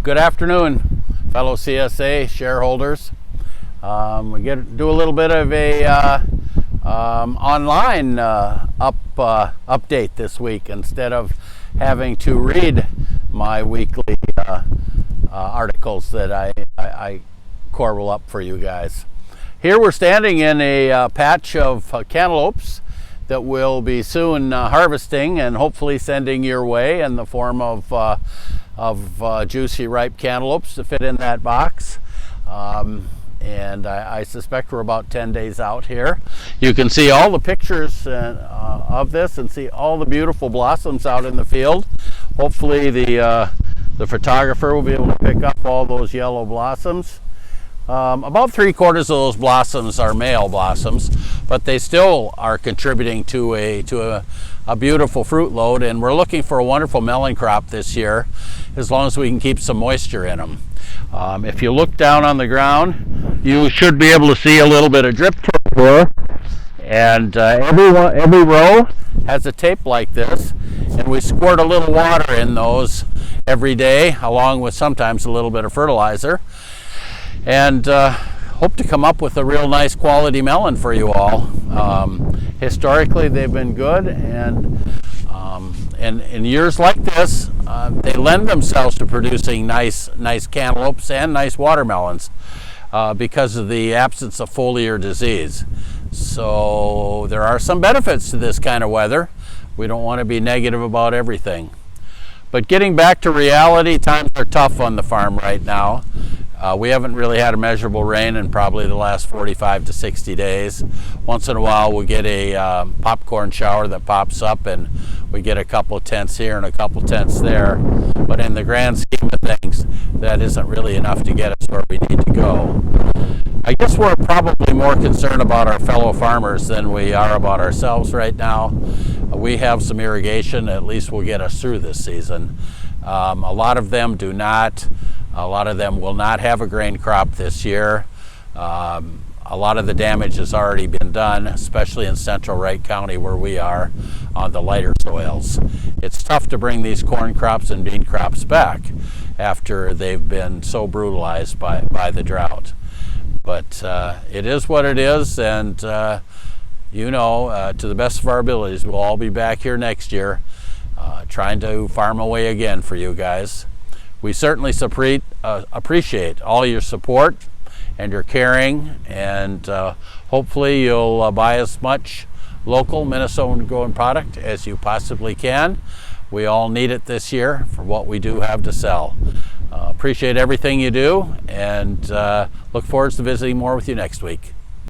Good afternoon, fellow CSA shareholders. We do a little bit of a online update this week instead of having to read my weekly articles that I corbel up for you guys. Here we're standing in a patch of cantaloupes that we'll be soon harvesting and hopefully sending your way in the form of juicy ripe cantaloupes to fit in that box. And I suspect we're about 10 days out here. You can see all the pictures of this and see all the beautiful blossoms out in the field. Hopefully the photographer will be able to pick up all those yellow blossoms. About 3/4 of those blossoms are male blossoms, but they still are contributing to a beautiful fruit load, and we're looking for a wonderful melon crop this year as long as we can keep some moisture in them. If you look down on the ground, you should be able to see a little bit of drip here, and every row has a tape like this, and we squirt a little water in those every day along with sometimes a little bit of fertilizer, and hope to come up with a real nice quality melon for you all. Historically they've been good, and in years like this they lend themselves to producing nice cantaloupes and nice watermelons because of the absence of foliar disease. So there are some benefits to this kind of weather. We don't want to be negative about everything. But getting back to reality, times are tough on the farm right now. We haven't really had a measurable rain in probably the last 45 to 60 days. Once in a while we'll get a popcorn shower that pops up and we get a couple tenths here and a couple tenths there. But in the grand scheme of things, that isn't really enough to get us where we need to go. I guess we're probably more concerned about our fellow farmers than we are about ourselves right now. We have some irrigation, at least will get us through this season. A lot of them do not. A lot of them will not have a grain crop this year. A lot of the damage has already been done, especially in central Wright County where we are on the lighter soils. It's tough to bring these corn crops and bean crops back after they've been so brutalized by the drought. But it is what it is, and to the best of our abilities, we'll all be back here next year trying to farm away again for you guys. We certainly appreciate all your support and your caring, and hopefully you'll buy as much local Minnesota grown product as you possibly can. We all need it this year for what we do have to sell. Appreciate everything you do, and look forward to visiting more with you next week.